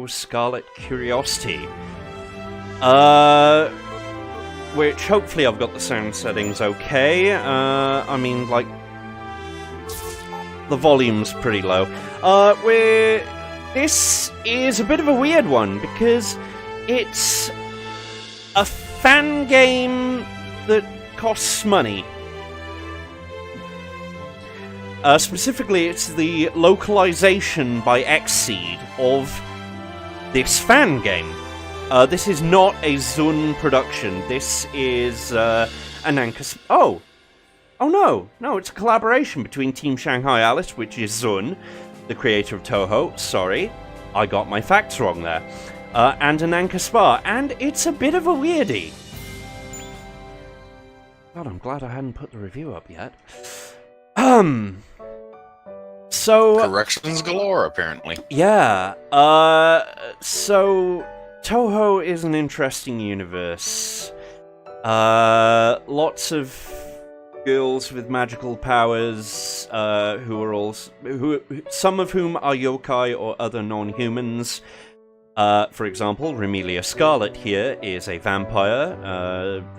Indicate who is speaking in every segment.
Speaker 1: Scarlet Curiosity. Which hopefully I've got the sound settings okay. I mean, like, the volume's pretty low. This is a bit of a weird one because it's a fan game that costs money. Specifically, it's the localization by Xseed of this fan game. This is not a Zun production. This is an Anchor... Oh, no, it's a collaboration between Team Shanghai Alice, which is Zun, the creator of Touhou. Sorry, I got my facts wrong there. And an Anchor Spa, and it's a bit of a weirdie. God, I'm glad I hadn't put the review up yet. So...
Speaker 2: Corrections galore, apparently.
Speaker 1: Yeah, so... Touhou is an interesting universe. Lots of girls with magical powers, some of whom are yokai or other non-humans. For example, Remelia Scarlet here is a vampire.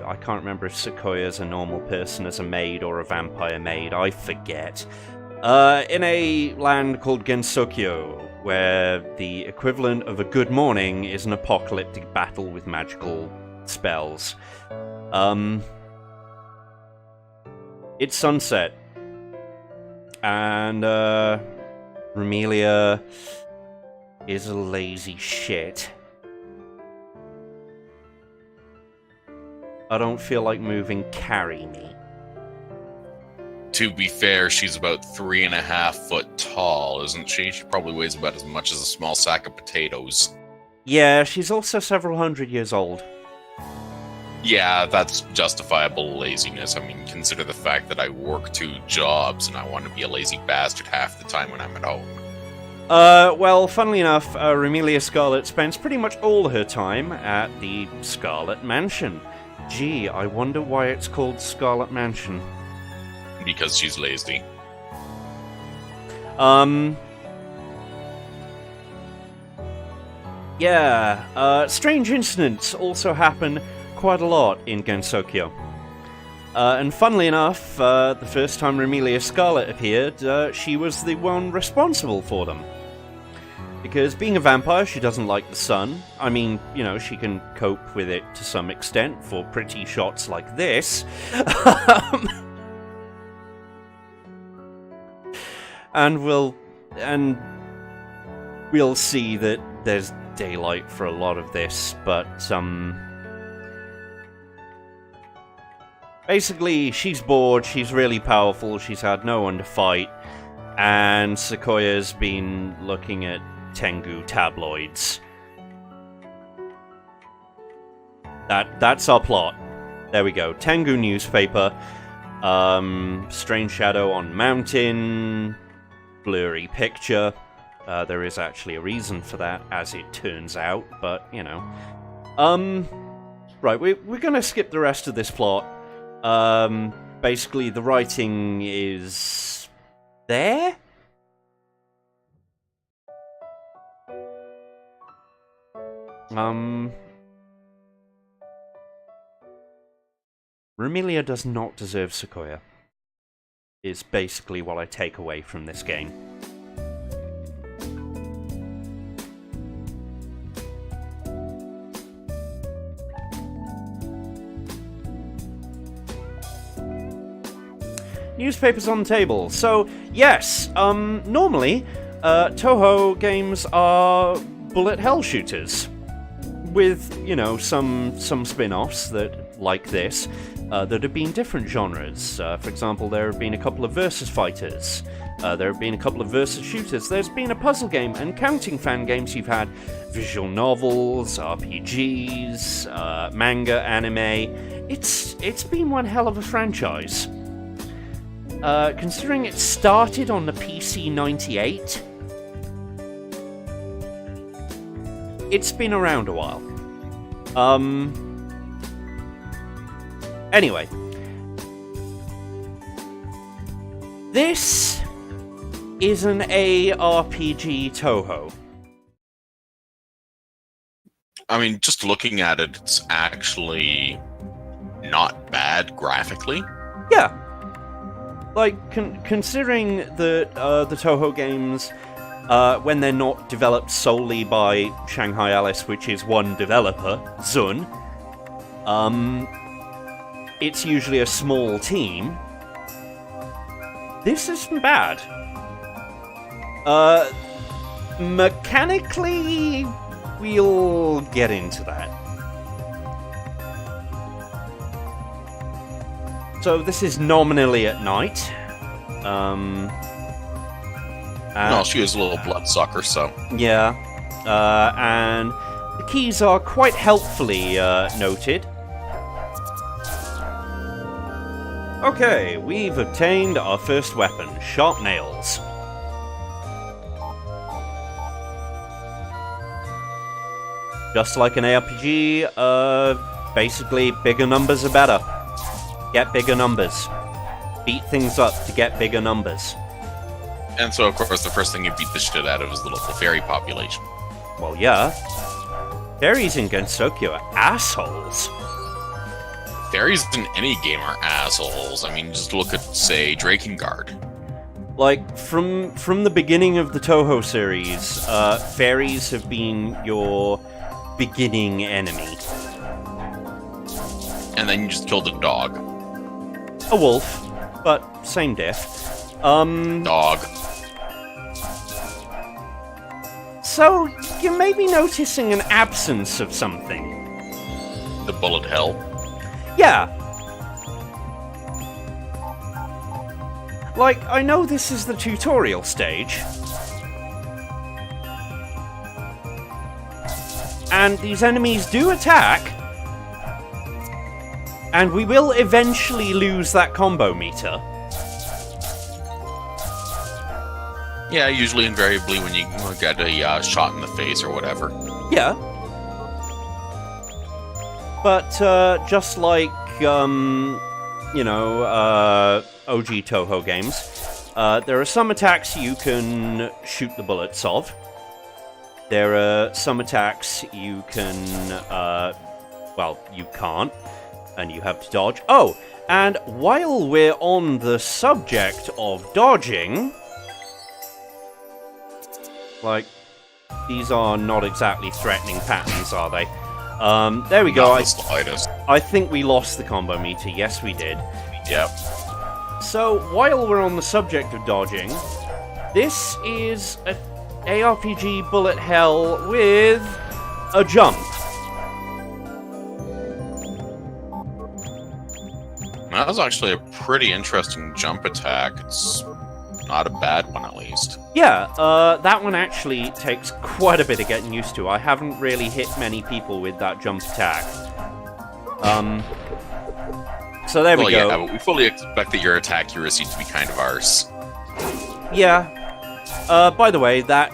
Speaker 1: I can't remember if Sequoia's a normal person as a maid or a vampire maid, I forget. In a land called Gensokyo, where the equivalent of a good morning is an apocalyptic battle with magical spells. It's sunset, and Remelia is a lazy shit. I don't feel like moving, carry me.
Speaker 2: To be fair, she's about 3.5 foot tall, isn't she? She probably weighs about as much as a small sack of potatoes.
Speaker 1: Yeah, she's also several hundred years old.
Speaker 2: Yeah, that's justifiable laziness. I mean, consider the fact that I work 2 jobs and I want to be a lazy bastard half the time when I'm at home.
Speaker 1: Well, funnily enough, Remelia Scarlet spends pretty much all her time at the Scarlet Mansion. Gee, I wonder why it's called Scarlet Mansion.
Speaker 2: Because she's lazy.
Speaker 1: Yeah, strange incidents also happen quite a lot in Gensokyo. And funnily enough, the first time Remelia Scarlet appeared, she was the one responsible for them. Because being a vampire, she doesn't like the sun. I mean, you know, she can cope with it to some extent for pretty shots like this. And we'll see that there's daylight for a lot of this, but basically she's bored, she's really powerful, she's had no one to fight, and Sequoia's been looking at Tengu tabloids. That's our plot. There we go. Tengu newspaper, strange shadow on mountain, blurry picture. There is actually a reason for that, as it turns out, but, you know. Right, we're gonna skip the rest of this plot. Basically, the writing is... there? Remelia does not deserve Sequoia, is basically what I take away from this game. Newspapers on the table. So, yes, normally, Touhou games are bullet hell shooters. With, you know, some spin-offs that, like this, that have been different genres. For example, there have been a couple of versus fighters. There have been a couple of versus shooters. There's been a puzzle game, and counting fan games, you've had visual novels, RPGs, manga, anime. It's been one hell of a franchise. Considering it started on the PC 98, it's been around a while. Anyway. This is an ARPG Touhou.
Speaker 2: I mean, just looking at it, it's actually not bad graphically.
Speaker 1: Yeah. Like, considering that the Touhou games, when they're not developed solely by Shanghai Alice, which is one developer, Zun, it's usually a small team. This isn't bad. Mechanically, we'll get into that. So this is nominally at night.
Speaker 2: No, she is a little bloodsucker, so...
Speaker 1: Yeah. And the keys are quite helpfully noted. Okay, we've obtained our first weapon, sharp nails. Just like an ARPG, basically bigger numbers are better. Get bigger numbers. Beat things up to get bigger numbers.
Speaker 2: And so, of course, the first thing you beat the shit out of is the local fairy population.
Speaker 1: Well, yeah. Fairies in Gensokyo are assholes.
Speaker 2: Fairies in any game are assholes. I mean, just look at, say, Drakengard.
Speaker 1: Like, from the beginning of the Touhou series, fairies have been your beginning enemy.
Speaker 2: And then you just killed a dog.
Speaker 1: A wolf, but same diff.
Speaker 2: Dog.
Speaker 1: So, you may be noticing an absence of something.
Speaker 2: The bullet hell.
Speaker 1: Yeah. Like, I know this is the tutorial stage. And these enemies do attack. And we will eventually lose that combo meter.
Speaker 2: Yeah, usually invariably when you get a shot in the face or whatever.
Speaker 1: Yeah. But, just like, you know, OG Touhou games, there are some attacks you can shoot the bullets of. There are some attacks you can, well, you can't, and you have to dodge. Oh, and while we're on the subject of dodging... Like, these are not exactly threatening patterns, are they? There we go.
Speaker 2: Not the slightest.
Speaker 1: I think we lost the combo meter. Yes, we did.
Speaker 2: Yep.
Speaker 1: So, while we're on the subject of dodging, this is a ARPG bullet hell with a jump.
Speaker 2: That was actually a pretty interesting jump attack. It's not a bad one, at least.
Speaker 1: Yeah, that one actually takes quite a bit of getting used to. I haven't really hit many people with that jump attack. So there we go.
Speaker 2: Yeah, but we fully expected your attack accuracy to be kind of arse.
Speaker 1: Yeah. By the way, that,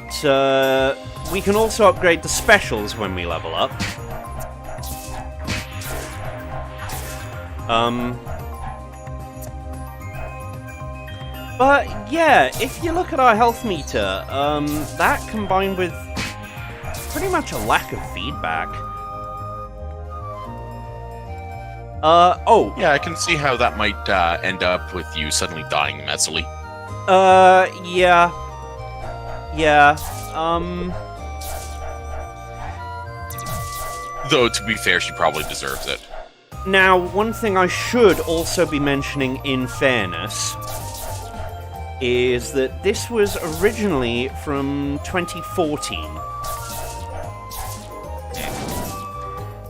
Speaker 1: we can also upgrade the specials when we level up. But, yeah, if you look at our health meter, that combined with pretty much a lack of feedback. Oh.
Speaker 2: Yeah, I can see how that might end up with you suddenly dying messily.
Speaker 1: Yeah. Yeah,
Speaker 2: Though, to be fair, she probably deserves it.
Speaker 1: Now, one thing I should also be mentioning in fairness is that this was originally from 2014.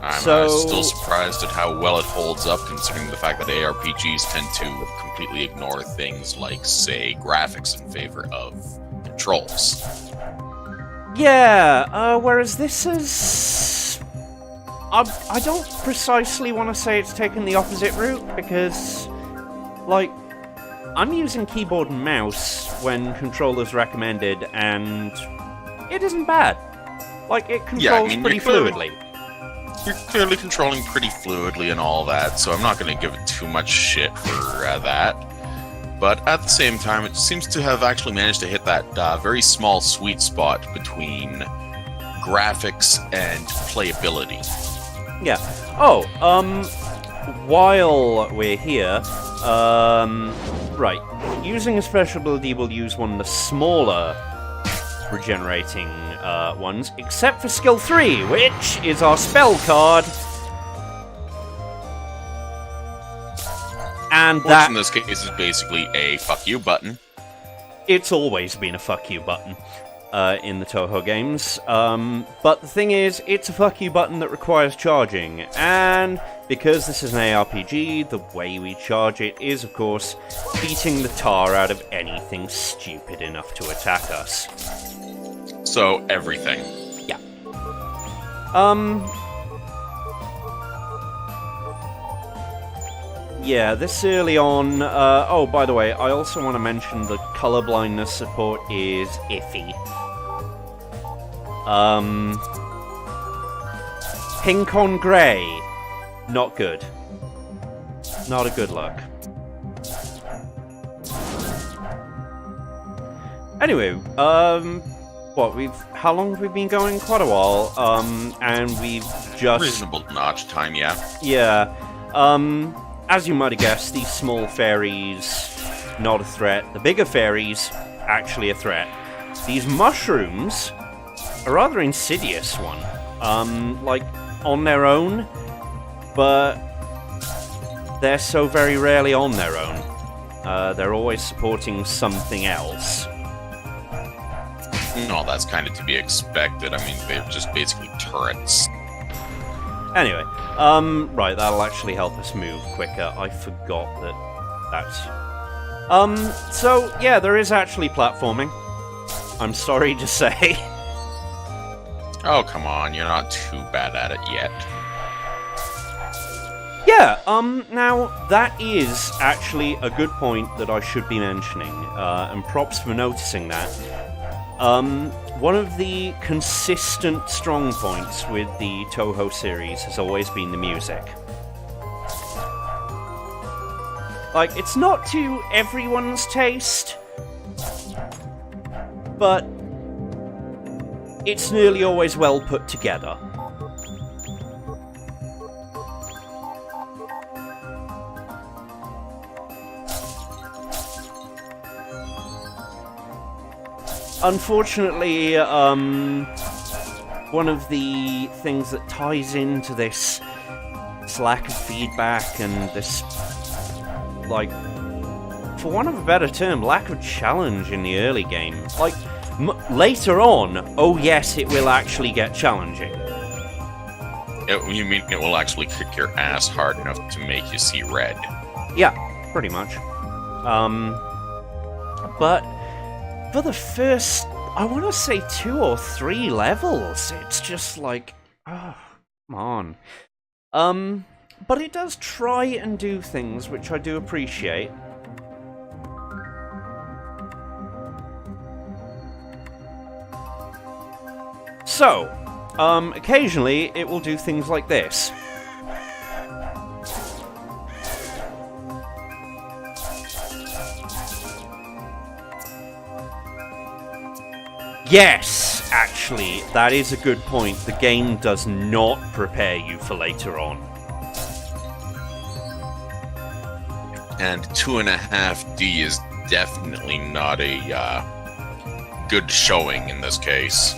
Speaker 2: I'm
Speaker 1: So-
Speaker 2: still surprised at how well it holds up, considering the fact that ARPGs tend to completely ignore things like, say, graphics in favor of controls.
Speaker 1: Yeah, whereas this is... I don't precisely want to say it's taken the opposite route, because, like, I'm using keyboard and mouse when controllers recommended, and it isn't bad. Like, it controls pretty fluidly.
Speaker 2: You're clearly controlling pretty fluidly and all that, so I'm not going to give it too much shit for that. But at the same time, it seems to have actually managed to hit that very small sweet spot between graphics and playability.
Speaker 1: Yeah. Oh, while we're here, right, using a special ability, we'll use one of the smaller regenerating ones, except for skill 3, which is our spell card. And
Speaker 2: Which
Speaker 1: that,
Speaker 2: in this case is basically a fuck you button.
Speaker 1: it's always been a fuck you button in the Touhou games. But the thing is, it's a fuck you button that requires charging. And because this is an ARPG, the way we charge it is, of course, beating the tar out of anything stupid enough to attack us.
Speaker 2: So, everything.
Speaker 1: Yeah. Yeah, this early on... oh, by the way, I also want to mention the colorblindness support is iffy. Pink on grey. Not good. Not a good look. Anyway, how long have we been going? Quite a while, and we've just...
Speaker 2: Reasonable notch time, yeah.
Speaker 1: Yeah, as you might have guessed, these small fairies, not a threat. The bigger fairies, actually a threat. These mushrooms, a rather insidious one, like, on their own, but they're so very rarely on their own. They're always supporting something else.
Speaker 2: No, that's kind of to be expected. I mean, they're just basically turrets.
Speaker 1: Anyway, right, that'll actually help us move quicker. I forgot that's... so, yeah, there is actually platforming. I'm sorry to say.
Speaker 2: Oh, come on, you're not too bad at it yet.
Speaker 1: Yeah, now, that is actually a good point that I should be mentioning, and props for noticing that. One of the consistent strong points with the Touhou series has always been the music. Like, it's not to everyone's taste, but it's nearly always well put together. Unfortunately, one of the things that ties into this lack of feedback and this, like, for want of a better term, lack of challenge in the early game. Like, later on, oh yes, it will actually get challenging.
Speaker 2: You mean it will actually kick your ass hard enough to make you see red?
Speaker 1: Yeah, pretty much. But for the first, I want to say 2 or 3 levels, it's just like, oh, come on. But it does try and do things which I do appreciate. So, occasionally it will do things like this. Yes, actually, that is a good point. The game does not prepare you for later on.
Speaker 2: And 2.5D is definitely not a good showing in this case.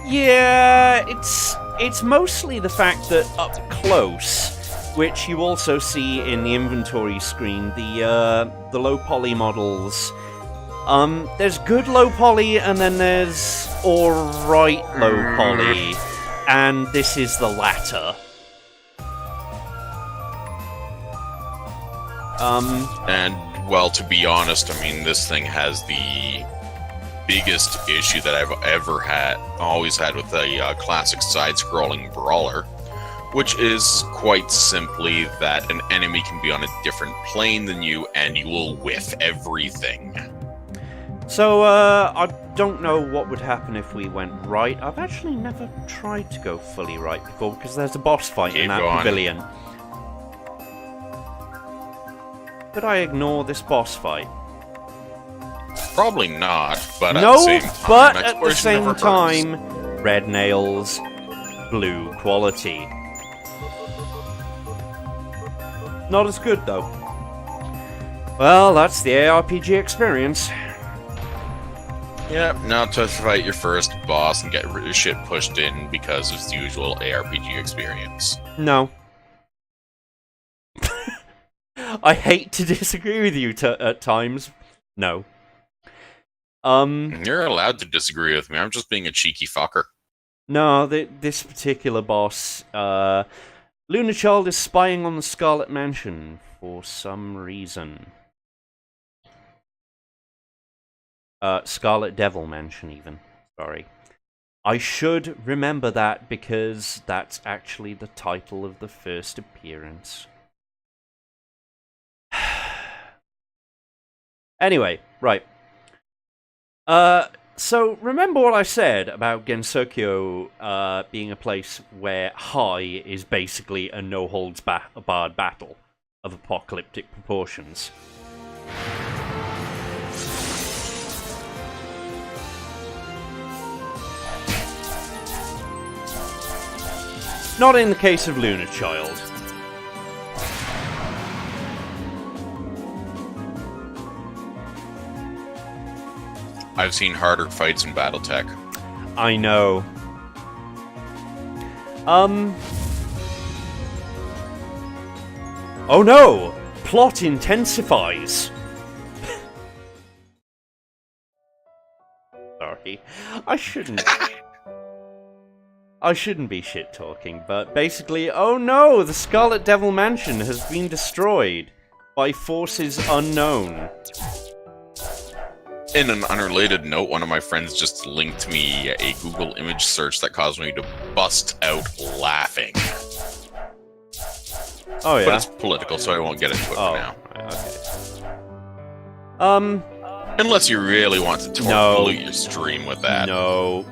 Speaker 1: Yeah, it's mostly the fact that up close, which you also see in the inventory screen, the low poly models. There's good low poly, and then there's alright low poly, and this is the latter.
Speaker 2: And, well, to be honest, I mean, this thing has the biggest issue that I've always had with a classic side-scrolling brawler, which is quite simply that an enemy can be on a different plane than you, and you will whiff everything.
Speaker 1: So, I don't know what would happen if we went right. I've actually never tried to go fully right before, because there's a boss fight in that pavilion. Could I ignore this boss fight?
Speaker 2: Probably not, but
Speaker 1: No,
Speaker 2: at the same time,
Speaker 1: red nails, blue quality. Not as good, though. Well, that's the ARPG experience.
Speaker 2: Yep, now to fight your first boss and get your shit pushed in because it's the usual ARPG experience.
Speaker 1: No. I hate to disagree with you at times. No.
Speaker 2: You're allowed to disagree with me. I'm just being a cheeky fucker.
Speaker 1: No, this particular boss, Luna Child is spying on the Scarlet Mansion for some reason. Scarlet Devil Mansion, even. Sorry. I should remember that because that's actually the title of the first appearance. Anyway, right. So remember what I said about Gensokyo being a place where high is basically a no-holds-barred battle of apocalyptic proportions. Not in the case of Luna Child.
Speaker 2: I've seen harder fights in BattleTech.
Speaker 1: I know. Oh no! Plot intensifies! Sorry. I shouldn't be shit-talking, but basically, oh no! The Scarlet Devil Mansion has been destroyed by forces unknown.
Speaker 2: In an unrelated note, one of my friends just linked me a Google image search that caused me to bust out laughing.
Speaker 1: Oh yeah?
Speaker 2: But it's political, so I won't get into it for now.
Speaker 1: Okay.
Speaker 2: Unless you really want to pollute your stream with that.
Speaker 1: No.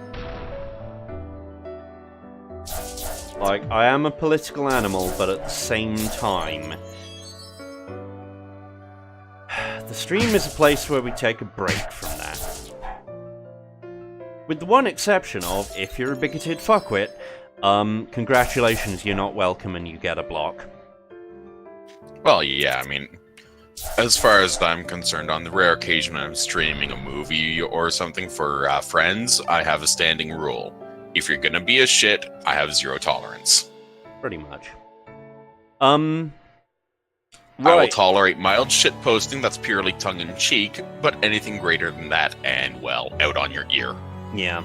Speaker 1: Like, I am a political animal, but at the same time... The stream is a place where we take a break from that. With the one exception of, if you're a bigoted fuckwit, congratulations, you're not welcome and you get a block.
Speaker 2: Well, yeah, I mean, as far as I'm concerned, on the rare occasion I'm streaming a movie or something for friends, I have a standing rule. If you're gonna be a shit, I have zero tolerance.
Speaker 1: Pretty much.
Speaker 2: I will tolerate mild shit posting that's purely tongue-in-cheek, but anything greater than that, and, well, out on your ear.
Speaker 1: Yeah.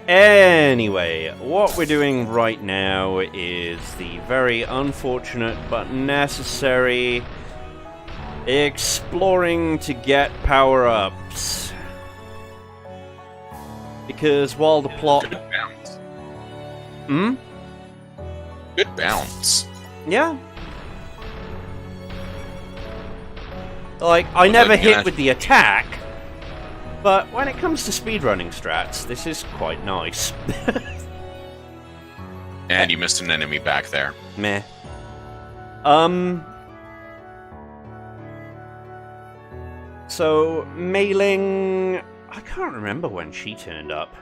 Speaker 1: Anyway, what we're doing right now is the very unfortunate but necessary exploring to get power-ups. Because while the plot...
Speaker 2: Good bounce.
Speaker 1: Hmm?
Speaker 2: Good bounce.
Speaker 1: Yeah. Like, I never hit with the attack, but when it comes to speedrunning strats, this is quite nice.
Speaker 2: And you missed an enemy back there.
Speaker 1: Meh. So, Mei-Ling... I can't remember when she turned up.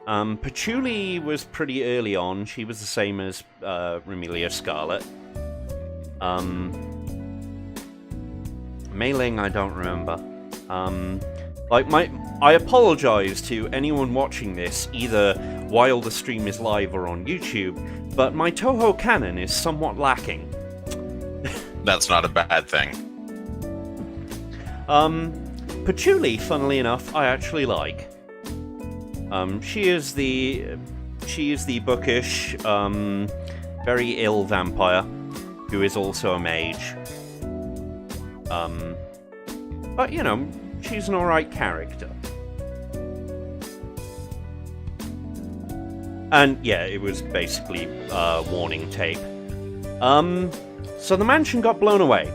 Speaker 1: Patchouli was pretty early on. She was the same as Remelia Scarlet. Mei-Ling, I don't remember. I apologize to anyone watching this, either while the stream is live or on YouTube, but my Touhou canon is somewhat lacking.
Speaker 2: That's not a bad thing.
Speaker 1: Patchouli, funnily enough, I actually like. She is the bookish, very ill vampire, who is also a mage. But, you know, she's an alright character. And, yeah, it was basically warning tape. So the mansion got blown away.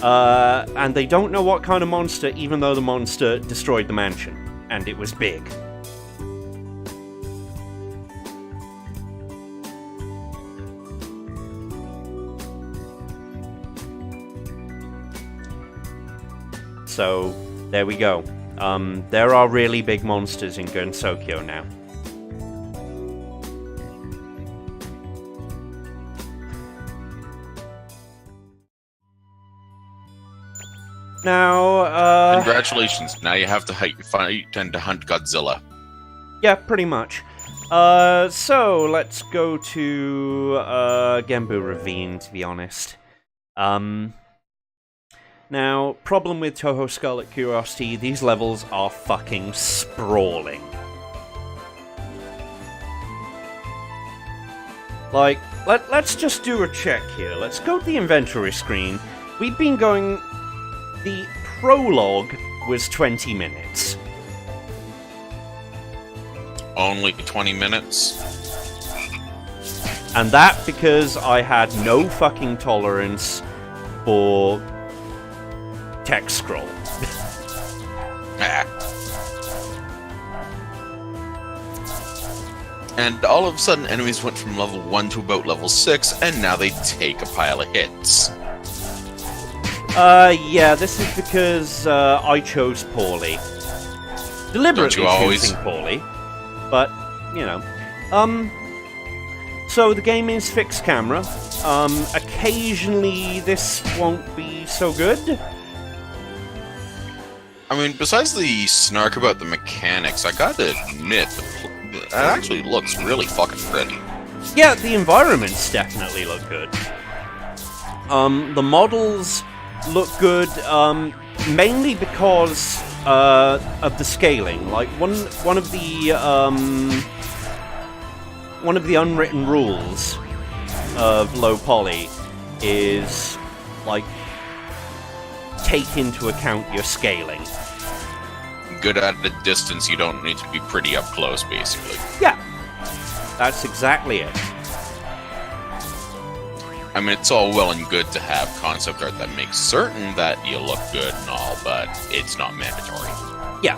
Speaker 1: And they don't know what kind of monster, even though the monster destroyed the mansion. And it was big. So, there we go. There are really big monsters in Gunsokyo now. Now,
Speaker 2: Congratulations, now you have to fight and to hunt Godzilla.
Speaker 1: yeah, pretty much. So, let's go to, Genbu Ravine, to be honest. Now, problem with Touhou Scarlet Curiosity, these levels are fucking sprawling. Like, let's just do a check here. Let's go to the inventory screen. We've been going... The prologue was 20 minutes.
Speaker 2: Only 20 minutes?
Speaker 1: And that because I had no fucking tolerance for text scroll.
Speaker 2: And all of a sudden, enemies went from level 1 to about level 6, and now they take a pile of hits.
Speaker 1: Yeah, this is because, I chose poorly. Deliberately choosing poorly. But, you know. So the game is fixed camera. Occasionally this won't be so good.
Speaker 2: I mean, besides the snark about the mechanics, I gotta admit, it actually looks really fucking pretty.
Speaker 1: Yeah, the environments definitely look good. The models look good, mainly because of the scaling. Like one of the unwritten rules of low poly is like take into account your scaling.
Speaker 2: Good at a distance, you don't need to be pretty up close, basically.
Speaker 1: Yeah, that's exactly it.
Speaker 2: I mean, it's all well and good to have concept art that makes certain that you look good and all, but it's not mandatory.
Speaker 1: Yeah.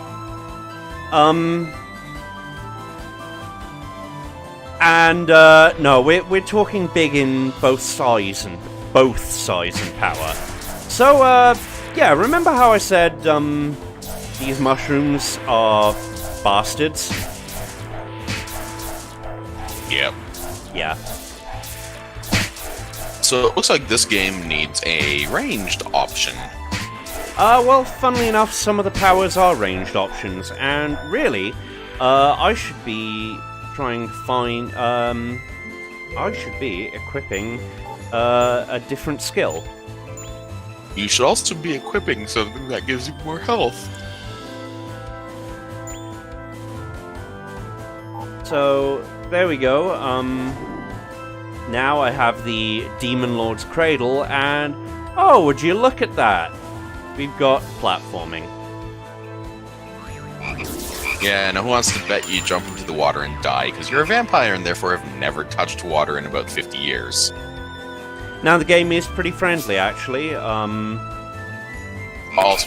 Speaker 1: And, no, we're talking big in both size and power. So, yeah, remember how I said, these mushrooms are bastards?
Speaker 2: Yep.
Speaker 1: Yeah.
Speaker 2: So it looks like this game needs a ranged option.
Speaker 1: Well, funnily enough, some of the powers are ranged options, and really, I should be trying to find, I should be equipping, a different skill.
Speaker 2: You should also be equipping something that gives you more health.
Speaker 1: So, there we go, now I have the Demon Lord's Cradle, and... Oh, would you look at that? We've got platforming.
Speaker 2: Yeah, and who wants to bet you jump into the water and die? Because you're a vampire and therefore have never touched water in about 50 years.
Speaker 1: Now, the game is pretty friendly, actually.
Speaker 2: Also,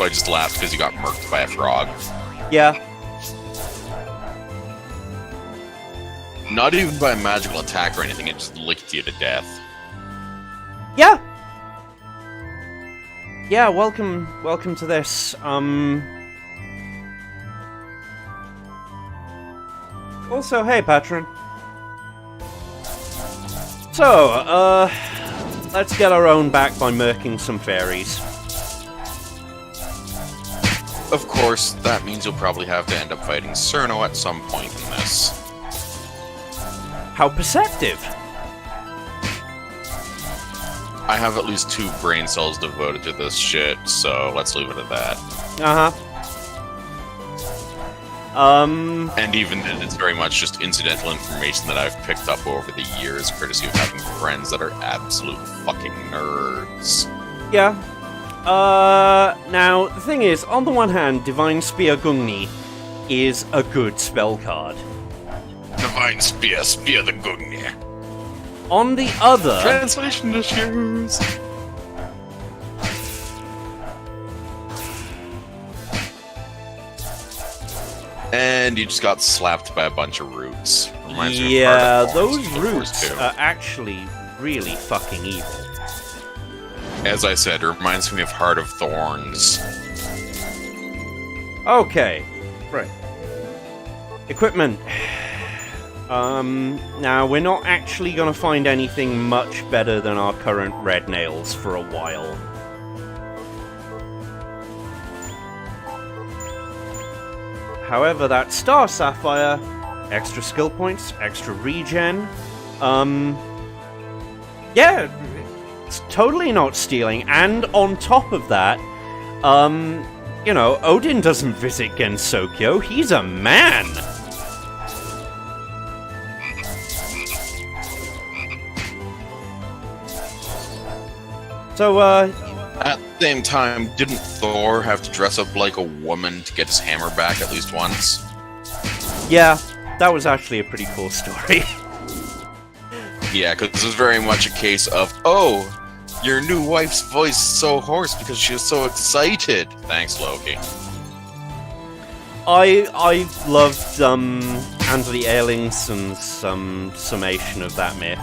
Speaker 2: I just laughed because you got murked by a frog.
Speaker 1: Yeah.
Speaker 2: Not even by a magical attack or anything, it just licked you to death.
Speaker 1: Yeah! Yeah, welcome to this. Also, hey, patron. So, let's get our own back by murking some fairies.
Speaker 2: Of course, that means you'll probably have to end up fighting Cerno at some point in this.
Speaker 1: How perceptive!
Speaker 2: I have at least 2 brain cells devoted to this shit, so let's leave it at that. And even then, it's very much just incidental information that I've picked up over the years, courtesy of having friends that are absolute fucking nerds.
Speaker 1: Yeah. Now, the thing is, on the one hand, Divine Spear Gungni is a good spell card.
Speaker 2: Divine Spear, Spear the Gungnir.
Speaker 1: On the other...
Speaker 2: Translation issues! And you just got slapped by a bunch of roots. Reminds me of
Speaker 1: yeah,
Speaker 2: Heart of
Speaker 1: those
Speaker 2: Thorns,
Speaker 1: roots are actually really fucking evil.
Speaker 2: As I said, it reminds me of Heart of Thorns.
Speaker 1: Okay.
Speaker 3: Right.
Speaker 1: Equipment. Now, we're not actually going to find anything much better than our current red nails for a while. However, that Star Sapphire, extra skill points, extra regen, yeah, it's totally not stealing, and on top of that, you know, Odin doesn't visit Gensokyo, he's a man! So,
Speaker 2: At the same time, didn't Thor have to dress up like a woman to get his hammer back at least once?
Speaker 1: yeah, that was actually a pretty cool story.
Speaker 2: Yeah, because this was very much a case of, oh, your new wife's voice is so hoarse because she was so excited. Thanks, Loki.
Speaker 1: I loved Anthony Ehrlingson's summation of that myth.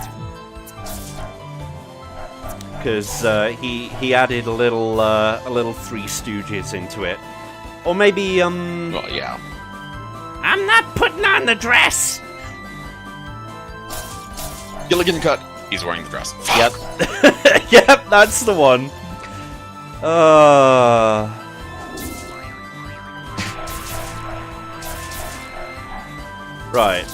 Speaker 1: Because he added a little Three Stooges into it. Or maybe,
Speaker 2: Well, yeah.
Speaker 1: I'm not putting on the dress!
Speaker 2: Gilligan cut. He's wearing the dress.
Speaker 1: Yep. Yep, that's the one. Right.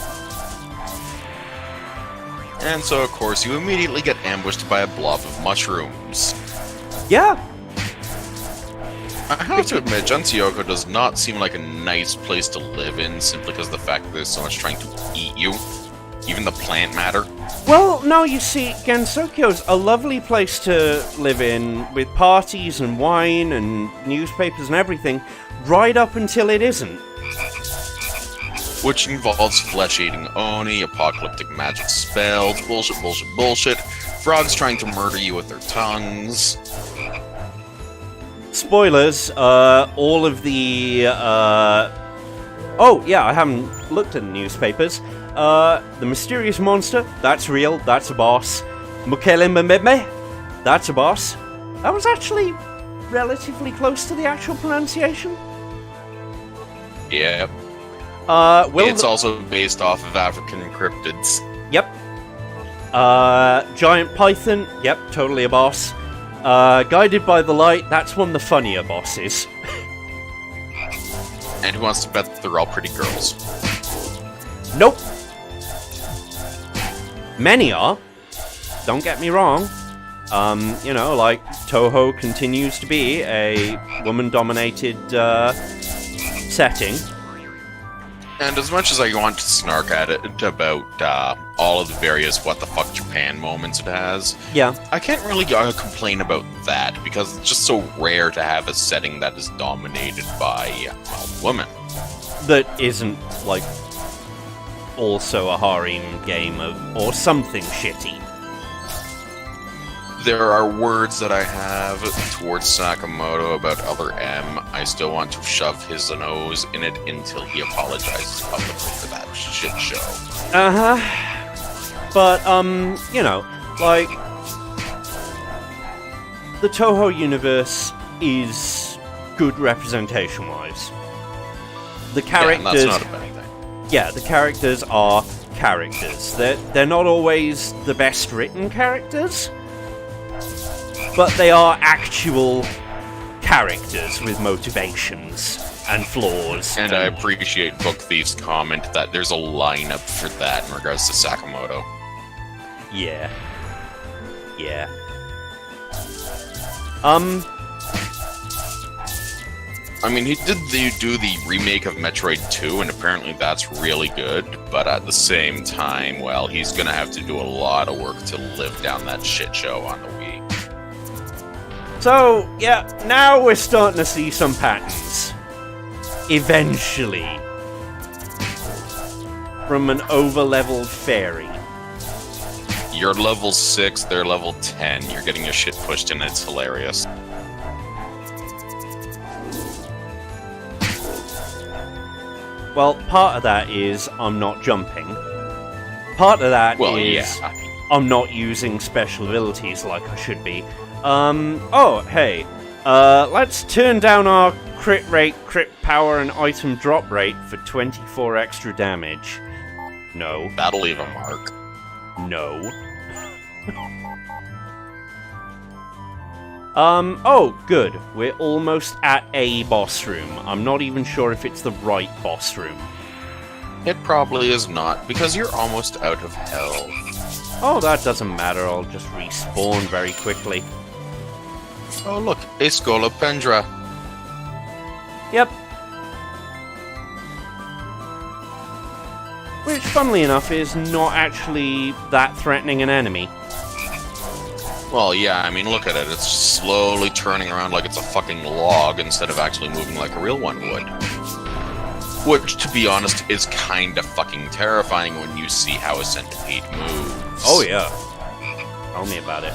Speaker 2: And so, of course, you immediately get ambushed by a blob of mushrooms.
Speaker 1: Yeah.
Speaker 2: I have to admit, Gensokyo does not seem like a nice place to live in, simply because of the fact that there's so much trying to eat you. Even the plant matter.
Speaker 1: Well, no, you see, Gensokyo's a lovely place to live in, with parties and wine and newspapers and everything, right up until it isn't.
Speaker 2: Which involves flesh-eating Oni, apocalyptic magic spells, bullshit, frogs trying to murder you with their tongues.
Speaker 1: Spoilers, all of the, oh, yeah, I haven't looked at the newspapers. The mysterious monster, that's real, that's a boss. Mukelimameme, that's a boss. That was actually relatively close to the actual pronunciation.
Speaker 2: Yeah. It's also based off of African cryptids.
Speaker 1: Yep. Giant Python, yep, totally a boss. Guided by the Light, that's one of the funnier bosses.
Speaker 2: And who wants to bet that they're all pretty girls?
Speaker 1: Nope. Many are. Don't get me wrong. You know, like, Touhou continues to be a woman-dominated, setting.
Speaker 2: And as much as I want to snark at it about all of the various what the fuck Japan moments it has,
Speaker 1: Yeah.
Speaker 2: I can't really complain about that, because it's just so rare to have a setting that is dominated by, well, women.
Speaker 1: That isn't, like, also a harem game or something shitty.
Speaker 2: There are words that I have towards Sakamoto about other M. I still want to shove his nose in it until he apologizes publicly for that shit show.
Speaker 1: Uh-huh. But, you know, like, the Touhou universe is good representation-wise. The characters...
Speaker 2: Yeah, that's not a bad thing.
Speaker 1: Yeah, the characters are characters. They're not always the best written characters, but they are actual characters with motivations and flaws.
Speaker 2: And I appreciate Book Thief's comment that there's a lineup for that in regards to Sakamoto.
Speaker 1: Yeah. Yeah.
Speaker 2: I mean, he did do the remake of Metroid 2, and apparently that's really good, but at the same time, well, he's gonna have to do a lot of work to live down that shit show on the Wii.
Speaker 1: So, yeah, now we're starting to see some patterns. Eventually. From an over-leveled fairy.
Speaker 2: You're level 6, they're level 10, you're getting your shit pushed in, it's hilarious.
Speaker 1: Well, part of that is I'm not jumping. Part of that is
Speaker 2: yeah.
Speaker 1: I'm not using special abilities like I should be. Oh, hey. Let's turn down our crit rate, crit power, and item drop rate for 24 extra damage. No.
Speaker 2: That'll leave a mark.
Speaker 1: No. Oh, good. We're almost at a boss room. I'm not even sure if it's the right boss room.
Speaker 2: It probably is not, because you're almost out of health.
Speaker 1: Oh, that doesn't matter. I'll just respawn very quickly.
Speaker 2: Oh, look, a Scolopendra.
Speaker 1: Yep. Which, funnily enough, is not actually that threatening an enemy.
Speaker 2: Well, yeah, I mean, look at it. It's slowly turning around like it's a fucking log instead of actually moving like a real one would. Which, to be honest, is kind of fucking terrifying when you see how a centipede moves.
Speaker 1: Oh, yeah. Tell me about it.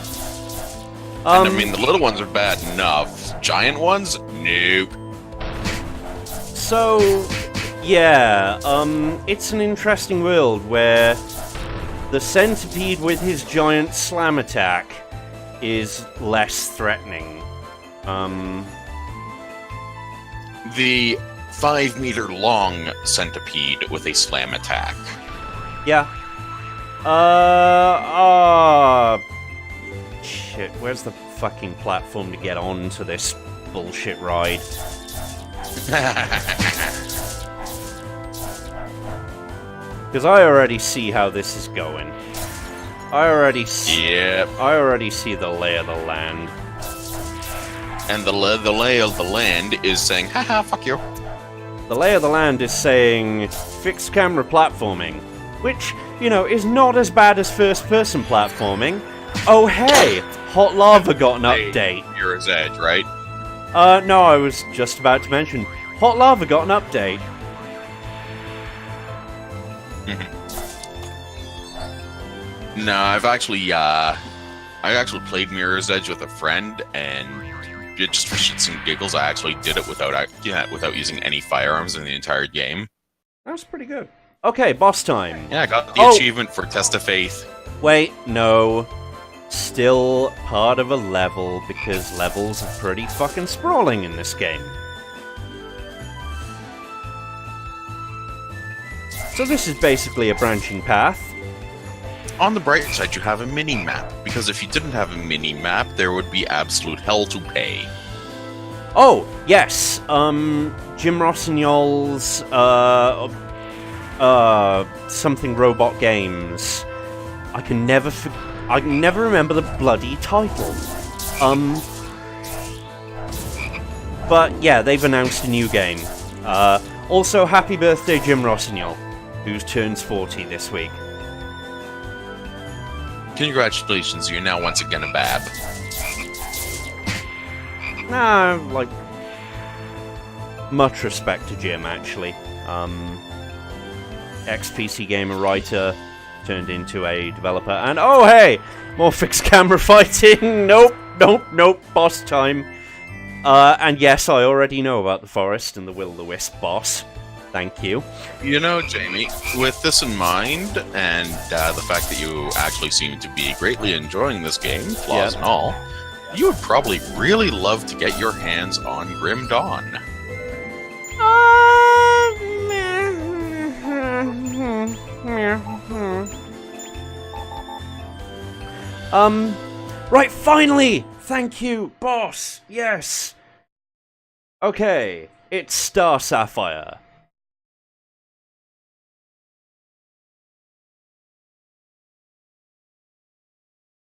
Speaker 2: And I mean, the little ones are bad enough. Giant ones? Nope.
Speaker 1: So, yeah, it's an interesting world where the centipede with his giant slam attack is less threatening.
Speaker 2: The 5-meter long centipede with a slam attack.
Speaker 1: Yeah. Shit, where's the fucking platform to get on to this bullshit ride? Because I already see how this is going. I already see the lay of the land.
Speaker 2: And the lay of the land is saying, haha, fuck you.
Speaker 1: The lay of the land is saying fixed camera platforming, which, you know, is not as bad as first-person platforming. Oh hey, Hot Lava got an update.
Speaker 2: Mirror's Edge, right?
Speaker 1: No, I was just about to mention Hot Lava got an update.
Speaker 2: No, I've actually played Mirror's Edge with a friend, and just for shits and giggles, I actually did it without using any firearms in the entire game.
Speaker 1: That was pretty good. Okay, boss time.
Speaker 2: Yeah, I got the achievement for Test of Faith.
Speaker 1: Wait, no. Still part of a level, because levels are pretty fucking sprawling in this game. So this is basically a branching path.
Speaker 2: On the bright side, you have a mini-map, because if you didn't have a mini-map, there would be absolute hell to pay.
Speaker 1: Oh, yes, Jim Rossignol's, something robot games. I can never remember the bloody title. But yeah, they've announced a new game. Also, happy birthday, Jim Rossignol, who turns 40 this week.
Speaker 2: Congratulations, you're now once again a bab.
Speaker 1: Nah, like, much respect to Jim, actually. Ex-PC gamer writer, turned into a developer, and oh hey! More fixed camera fighting! Nope, boss time. And yes, I already know about the forest and the Will-o-the-Wisp boss. Thank you.
Speaker 2: You know, Jamie, with this in mind, and the fact that you actually seem to be greatly enjoying this game, flaws and all, you would probably really love to get your hands on Grim Dawn.
Speaker 1: Right, finally! Thank you, boss! Yes! Okay, it's Star Sapphire.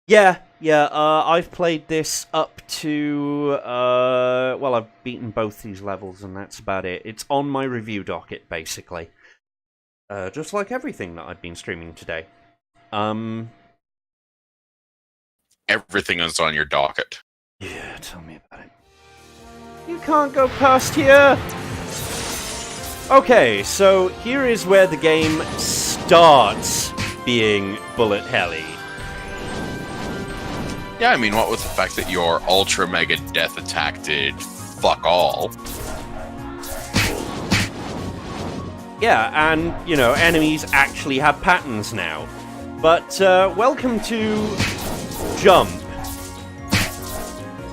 Speaker 1: Yeah, I've played this up to, well, I've beaten both these levels and that's about it. It's on my review docket, basically. Just like everything that I've been streaming today.
Speaker 2: Everything is on your docket.
Speaker 1: Yeah, tell me about it. You can't go past here! Okay, so here is where the game starts being bullet helly.
Speaker 2: Yeah, I mean, what with the fact that your Ultra Mega Death Attack did fuck all.
Speaker 1: Yeah, and, you know, enemies actually have patterns now. But, welcome to Jump.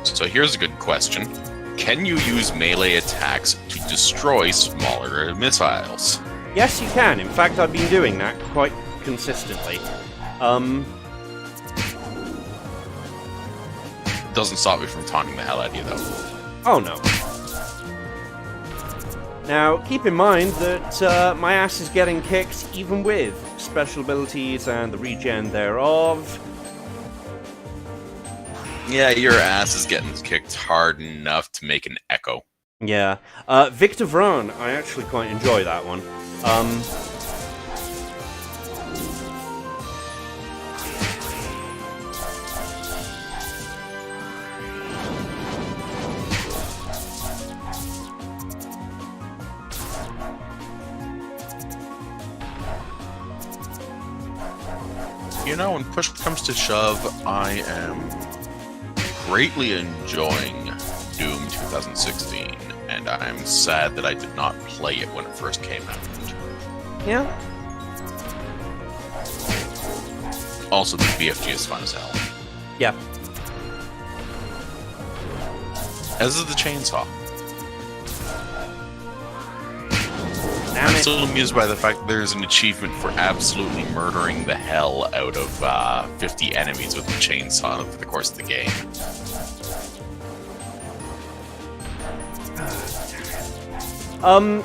Speaker 2: So here's a good question. can you use melee attacks to destroy smaller missiles?
Speaker 1: Yes, you can. In fact, I've been doing that quite consistently.
Speaker 2: Doesn't stop me from taunting the hell out of you, though.
Speaker 1: Oh, no. Now, keep in mind that my ass is getting kicked even with special abilities and the regen thereof.
Speaker 2: Yeah, your ass is getting kicked hard enough to make an echo.
Speaker 1: Yeah. Victor Vron, I actually quite enjoy that one.
Speaker 2: You know, when push comes to shove, I am greatly enjoying Doom 2016, and I'm sad that I did not play it when it first came out.
Speaker 1: Yeah.
Speaker 2: Also, the BFG is fun as hell.
Speaker 1: Yeah.
Speaker 2: As is the chainsaw.
Speaker 1: Damn
Speaker 2: I'm
Speaker 1: it.
Speaker 2: still amused by the fact that there's an achievement for absolutely murdering the hell out of 50 enemies with a chainsaw over the course of the game.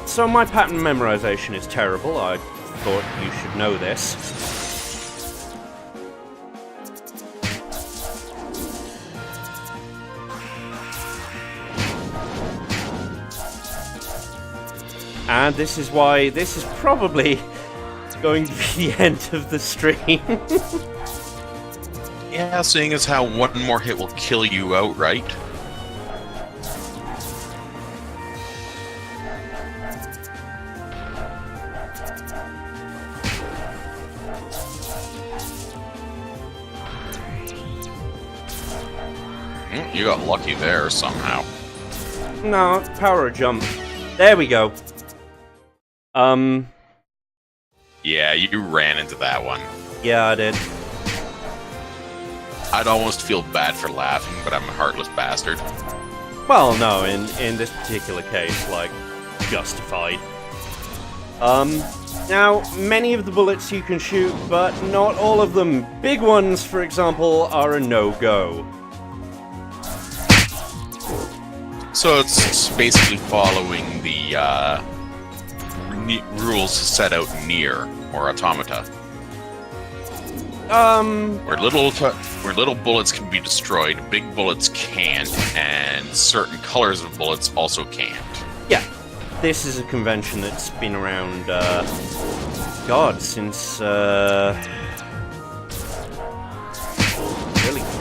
Speaker 1: So my pattern memorization is terrible. I thought you should know this. And this is why this is probably going to be the end of the stream.
Speaker 2: Yeah, seeing as how one more hit will kill you outright. You got lucky there somehow.
Speaker 1: No, power jump. There we go.
Speaker 2: Yeah, you ran into that one.
Speaker 1: Yeah, I did.
Speaker 2: I'd almost feel bad for laughing, but I'm a heartless bastard.
Speaker 1: Well, no, in this particular case, like, justified. Now, many of the bullets you can shoot, but not all of them. Big ones, for example, are a no-go.
Speaker 2: So it's basically following the rules set out in Nier or Automata, where little bullets can be destroyed, big bullets can't, and certain colors of bullets also can't.
Speaker 1: Yeah, this is a convention that's been around, God, since, really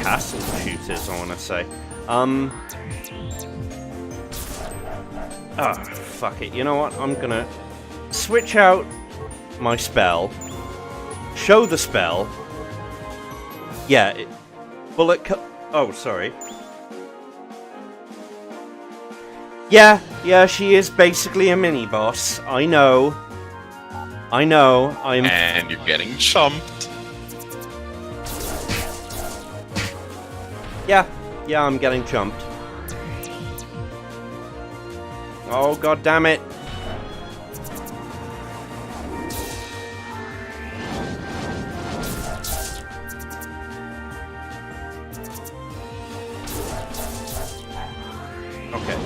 Speaker 1: castle shooters, I want to say. Fuck it. You know what? I'm gonna switch out my spell, show the spell. Yeah, oh, sorry. Yeah, she is basically a mini-boss. I know,
Speaker 2: And you're getting chumped.
Speaker 1: Yeah, I'm getting chumped. Oh, god damn it. Okay.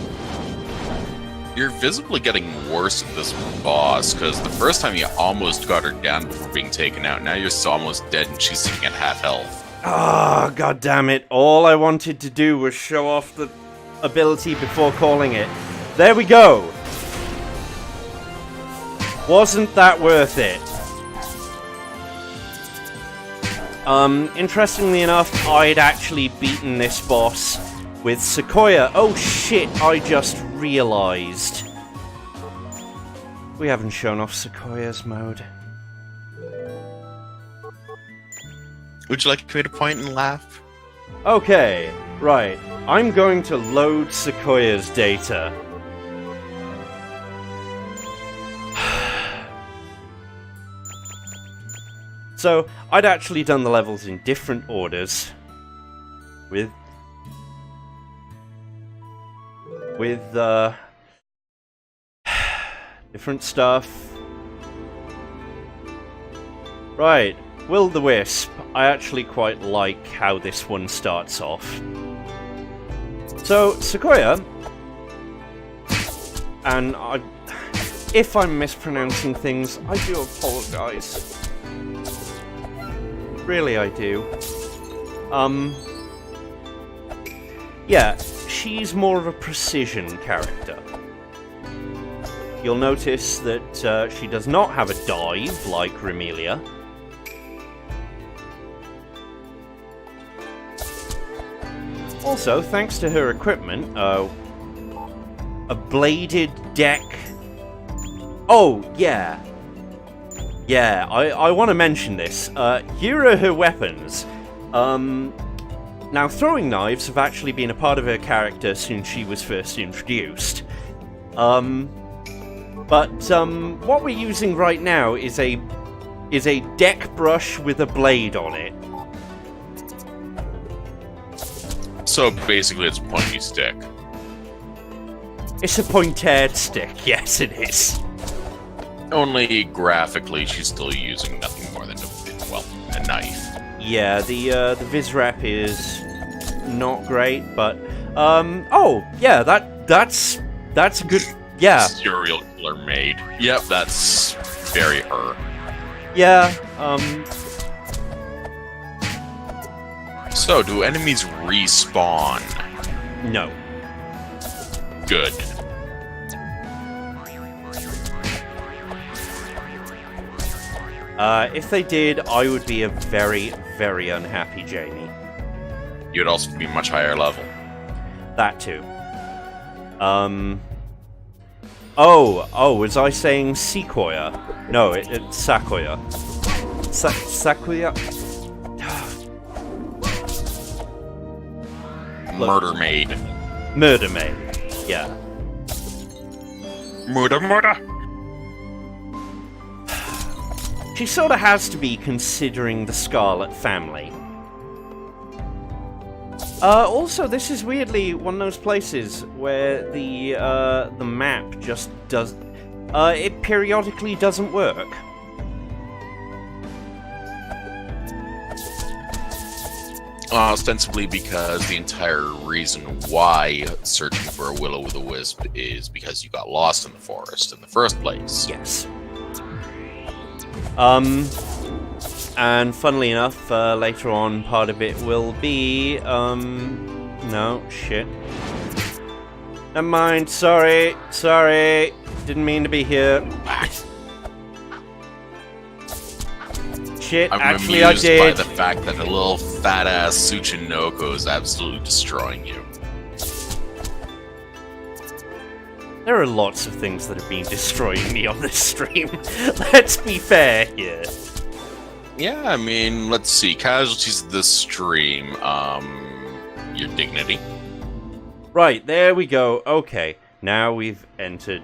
Speaker 2: You're visibly getting worse at this boss, because the first time you almost got her down before being taken out. Now you're still almost dead and she's sitting at half health.
Speaker 1: Ah, god damn it. All I wanted to do was show off the ability before calling it. There we go! Wasn't that worth it? Interestingly enough, I'd actually beaten this boss with Sequoia. Oh shit, I just realized. We haven't shown off Sequoia's mode.
Speaker 2: Would you like me to point and laugh?
Speaker 1: Okay, right. I'm going to load Sequoia's data. So, I'd actually done the levels in different orders. With... with different stuff. Right, Will-o'-the-Wisp. I actually quite like how this one starts off. So, Sequoia, and if I'm mispronouncing things, I do apologize. Really, I do. Yeah, she's more of a precision character. You'll notice that she does not have a dive like Remelia. Also, thanks to her equipment, a bladed deck. Oh, yeah. Yeah, I want to mention this. Here are her weapons. Now, throwing knives have actually been a part of her character since she was first introduced. But what we're using right now is a deck brush with a blade on it.
Speaker 2: So basically, it's a pointy stick.
Speaker 1: It's a pointed stick, yes it is.
Speaker 2: Only graphically, she's still using nothing more than a knife.
Speaker 1: Yeah, the Vizrep is not great, but oh yeah, that's a good, yeah.
Speaker 2: Serial killer maid. Yep, that's very her.
Speaker 1: Yeah.
Speaker 2: So, do enemies respawn?
Speaker 1: No.
Speaker 2: Good.
Speaker 1: If they did, I would be a very, very unhappy Jamie.
Speaker 2: You'd also be much higher level.
Speaker 1: That too. Oh, was I saying Sequoia? No, it's Sakoya. Sakuya?
Speaker 2: Murder maid.
Speaker 1: Murder maid, yeah.
Speaker 2: Murder.
Speaker 1: She sort of has to be, considering the Scarlet family. Also, this is weirdly one of those places where the map just does... it periodically doesn't work.
Speaker 2: Ostensibly because the entire reason why searching for a will-o'-the-wisp is because you got lost in the forest in the first place.
Speaker 1: Yes. And funnily enough, later on, part of it will be, no, shit. Never mind, sorry, didn't mean to be here. Shit, actually I did.
Speaker 2: By the fact that a little fat-ass Tsuchinoko is absolutely destroying you.
Speaker 1: There are lots of things that have been destroying me on this stream. Let's be fair here.
Speaker 2: Yeah, I mean, let's see. Casualties of this stream. Your dignity.
Speaker 1: Right, there we go. Okay, now we've entered.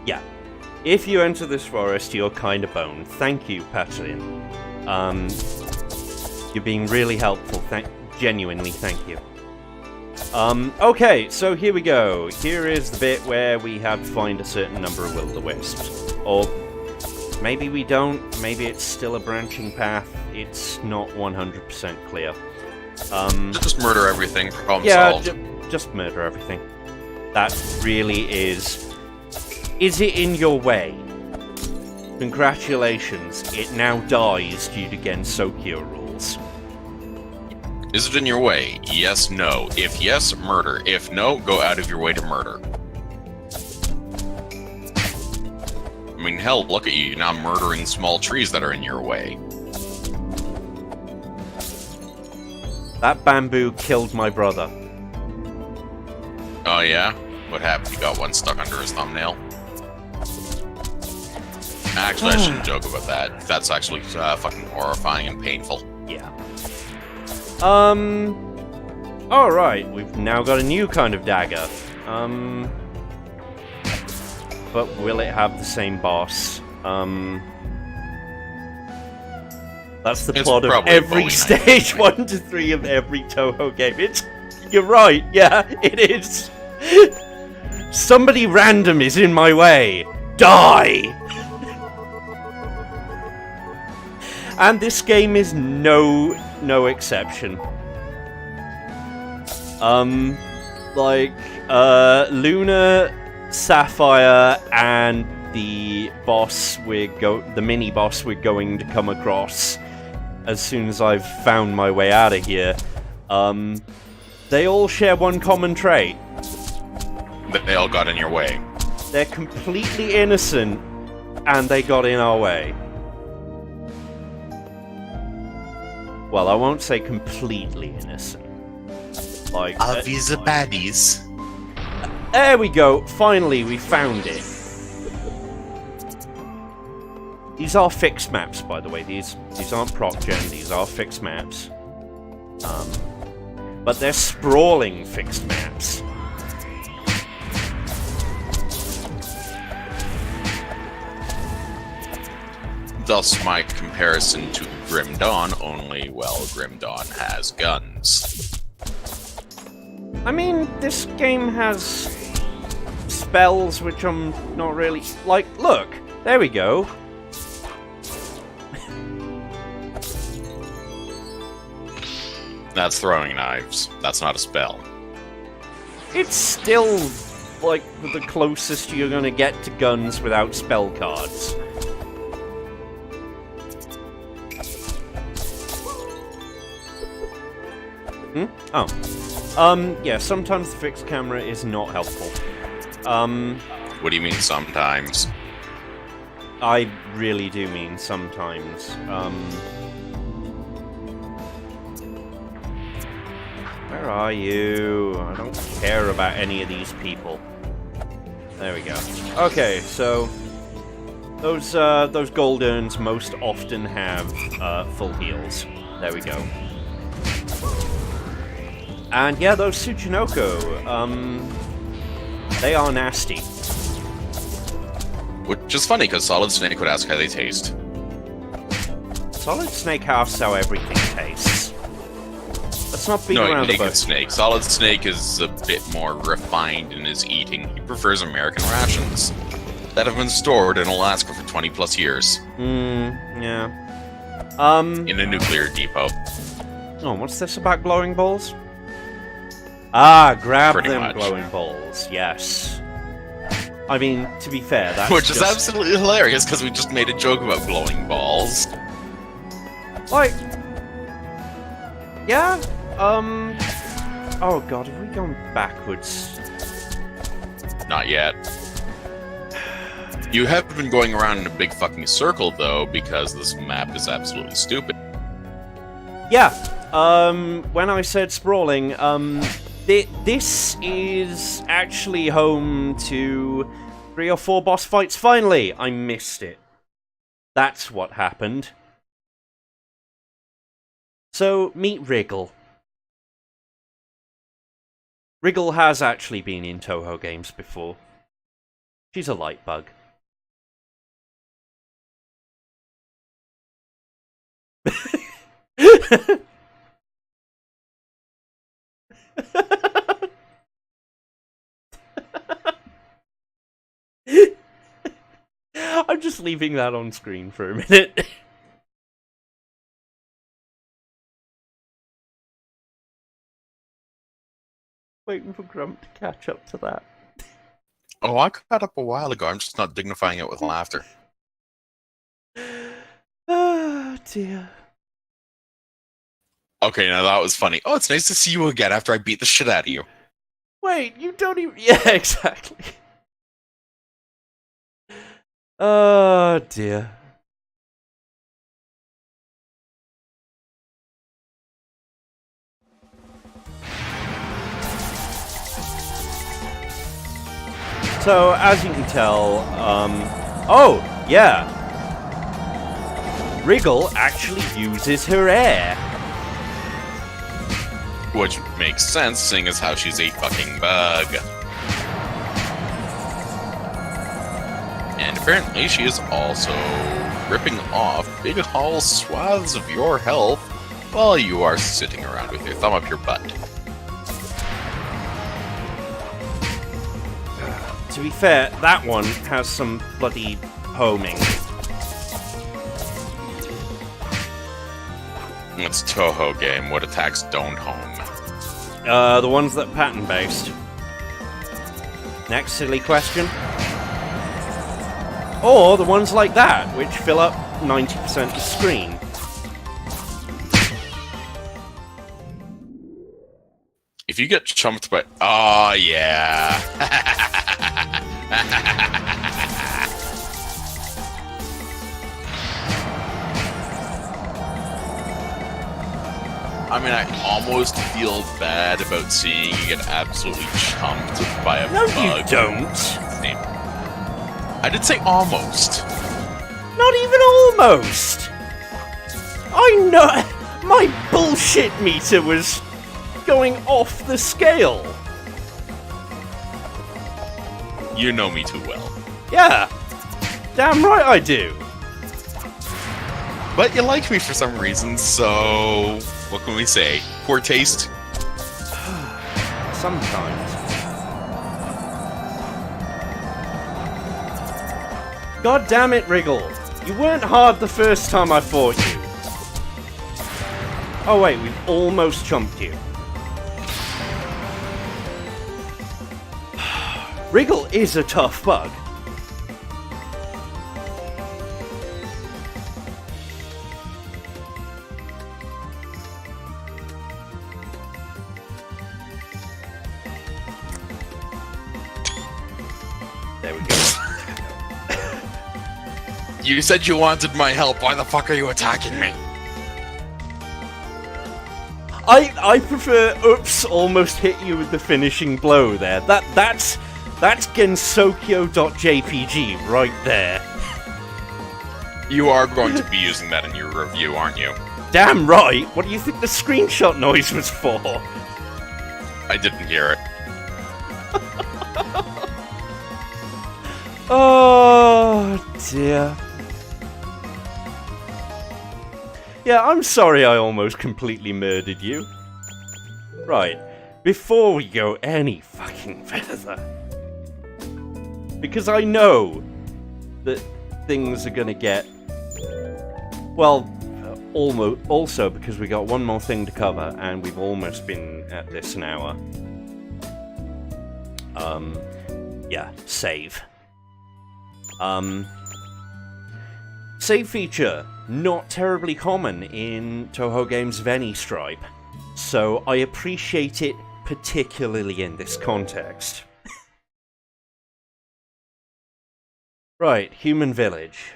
Speaker 1: Yeah. If you enter this forest, you're kind of boned. Thank you, Patrin. You're being really helpful. Genuinely, thank you. Okay, so here we go. Here is the bit where we have to find a certain number of will-o'-the-wisps. Or maybe we don't. Maybe it's still a branching path. It's not 100% clear.
Speaker 2: Just murder everything. Problem
Speaker 1: yeah,
Speaker 2: solved.
Speaker 1: Just murder everything. That really is... Is it in your way? Congratulations, it now dies due to Gensokyo rules.
Speaker 2: Is it in your way? Yes, no. If yes, murder. If no, go out of your way to murder. I mean, hell, look at you. You're now murdering small trees that are in your way.
Speaker 1: That bamboo killed my brother.
Speaker 2: Oh, yeah? What happened? You got one stuck under his thumbnail? Actually, I shouldn't joke about that. That's actually fucking horrifying and painful.
Speaker 1: Yeah. Alright, we've now got a new kind of dagger. But will it have the same boss? That's the
Speaker 2: It's
Speaker 1: plot of
Speaker 2: probably
Speaker 1: every
Speaker 2: Bowie
Speaker 1: stage
Speaker 2: 1998.
Speaker 1: 1 to 3 of every Touhou game. You're right, yeah, it is. Somebody random is in my way. Die! And this game is no exception. Luna, Sapphire, and the mini boss we're going to come across as soon as I've found my way out of here. They all share one common trait.
Speaker 2: They all got in your way.
Speaker 1: They're completely innocent, and they got in our way. Well, I won't say completely innocent.
Speaker 3: These are baddies.
Speaker 1: There we go. Finally, we found it. These are fixed maps, by the way. These aren't proc gen. These are fixed maps. But they're sprawling fixed maps.
Speaker 2: Thus my comparison to Grim Dawn, only, well, Grim Dawn has guns.
Speaker 1: I mean, this game has spells which I'm not really... Like, look! There we go.
Speaker 2: That's throwing knives. That's not a spell.
Speaker 1: It's still, like, the closest you're gonna get to guns without spell cards. Yeah, sometimes the fixed camera is not helpful.
Speaker 2: What do you mean sometimes?
Speaker 1: I really do mean sometimes. Where are you? I don't care about any of these people. There we go. Okay, so those gold urns most often have full heals. There we go. And yeah, those Tsuchinoko, they are nasty.
Speaker 2: Which is funny, because Solid Snake would ask how they taste.
Speaker 1: Solid Snake asks how everything tastes. Let's not beat around the
Speaker 2: Naked
Speaker 1: bush.
Speaker 2: Snake. Solid Snake is a bit more refined in his eating. He prefers American rations that have been stored in Alaska for 20 plus years.
Speaker 1: Yeah.
Speaker 2: In a nuclear depot.
Speaker 1: Oh, what's this about glowing balls? Ah, grab
Speaker 2: Pretty
Speaker 1: them
Speaker 2: much.
Speaker 1: glowing balls, yes. I mean, to be fair, that's
Speaker 2: Which is
Speaker 1: just...
Speaker 2: absolutely hilarious, because we just made a joke about glowing balls.
Speaker 1: Like... Yeah, oh god, have we gone backwards?
Speaker 2: Not yet. You have been going around in a big fucking circle, though, because this map is absolutely stupid.
Speaker 1: Yeah, when I said sprawling, this is actually home to 3 or 4 boss fights. Finally, I missed it. That's what happened. So, meet Wriggle. Wriggle has actually been in Touhou games before. She's a light bug. I'm just leaving that on screen for a minute. Waiting for Grump to catch up to that.
Speaker 2: Oh, I caught up a while ago. I'm just not dignifying it with laughter.
Speaker 1: Oh, dear.
Speaker 2: Okay, now that was funny. Oh, it's nice to see you again after I beat the shit out of you.
Speaker 1: Wait, you don't even... Yeah, exactly. Oh, dear. So, as you can tell, oh, yeah. Wriggle actually uses her air.
Speaker 2: Which makes sense, seeing as how she's a fucking bug. And apparently she is also ripping off big whole swaths of your health while you are sitting around with your thumb up your butt.
Speaker 1: To be fair, that one has some bloody homing.
Speaker 2: It's Touhou game. What attacks don't home?
Speaker 1: The ones that are pattern-based. Next silly question. Or the ones like that, which fill up 90% of the screen.
Speaker 2: If you get chumped by... Oh, yeah. I mean, I almost feel bad about seeing you get absolutely chumped by a bug.
Speaker 1: No, you don't.
Speaker 2: I did say almost.
Speaker 1: Not even almost. I know. My bullshit meter was going off the scale.
Speaker 2: You know me too well.
Speaker 1: Yeah. Damn right I do.
Speaker 2: But you like me for some reason, so... What can we say? Poor taste?
Speaker 1: Sometimes. God damn it, Wriggle. You weren't hard the first time I fought you. Oh wait, we've almost chumped you. Wriggle is a tough bug. There we go.
Speaker 2: You said you wanted my help. Why the fuck are you attacking me?
Speaker 1: I prefer oops almost hit you with the finishing blow there. That's Gensokyo.jpg right there.
Speaker 2: You are going to be using that in your review, aren't you?
Speaker 1: Damn right! What do you think the screenshot noise was for?
Speaker 2: I didn't hear it.
Speaker 1: Oh dear. Yeah, I'm sorry I almost completely murdered you. Right, before we go any fucking further, because I know that things are gonna get, well, almost, also because we got one more thing to cover and we've almost been at this an hour. Yeah, save. Save feature, not terribly common in Touhou games of any stripe, so I appreciate it particularly in this context. Right, Human Village.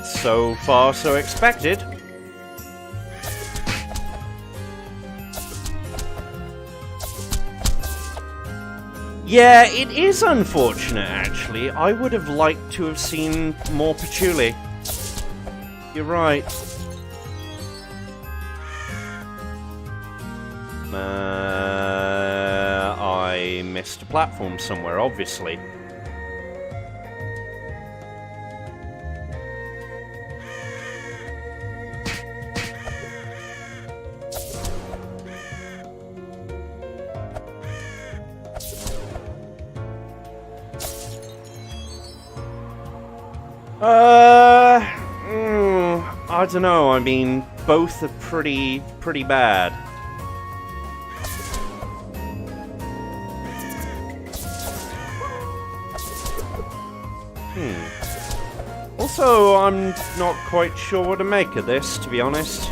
Speaker 1: So far, so expected. Yeah, it is unfortunate, actually. I would have liked to have seen more patchouli. You're right. I missed a platform somewhere, obviously. I don't know, I mean, both are pretty bad. Also, I'm not quite sure what to make of this, to be honest.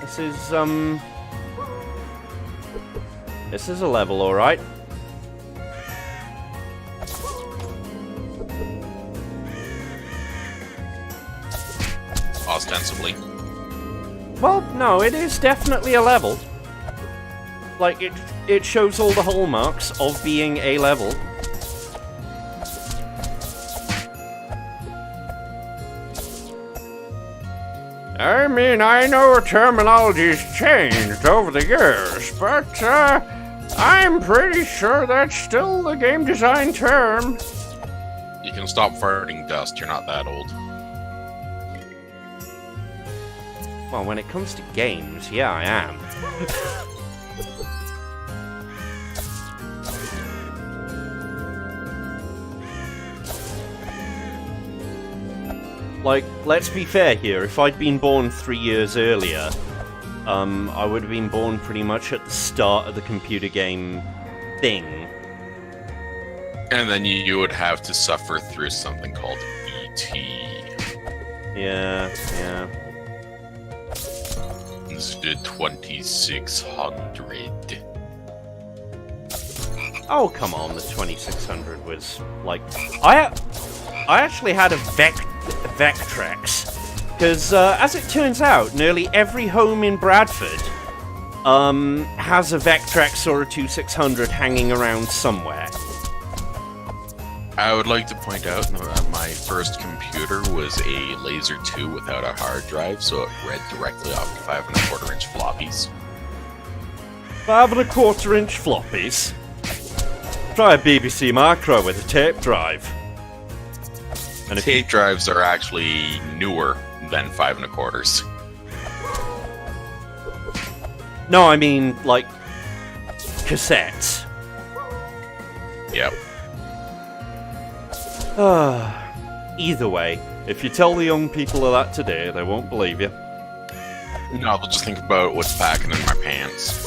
Speaker 1: This is a level, alright.
Speaker 2: Ostensibly.
Speaker 1: Well, no, it is definitely a level. Like, it shows all the hallmarks of being a level. I mean, I know terminology's changed over the years, but I'm pretty sure that's still the game design term.
Speaker 2: You can stop farting dust, you're not that old.
Speaker 1: Well, when it comes to games, yeah, I am. Like, let's be fair here, if I'd been born 3 years earlier, I would have been born pretty much at the start of the computer game thing.
Speaker 2: And then you would have to suffer through something called E.T.
Speaker 1: Yeah.
Speaker 2: This is the 2600.
Speaker 1: Oh, come on, the 2600 was, like... I actually had a Vectrex, because, as it turns out, nearly every home in Bradford, has a Vectrex or a 2600 hanging around somewhere.
Speaker 2: I would like to point out that my first computer was a Laser 2 without a hard drive, so it read directly off the 5 1/4 inch floppies.
Speaker 1: 5 1/4 inch floppies? Try a BBC Micro with a tape drive. And if
Speaker 2: Tape drives are actually newer than 5 1/4s.
Speaker 1: No, I mean, like, cassettes.
Speaker 2: Yep.
Speaker 1: Either way, if you tell the young people of that today, they won't believe you.
Speaker 2: No, they'll just think about what's packing in my pants.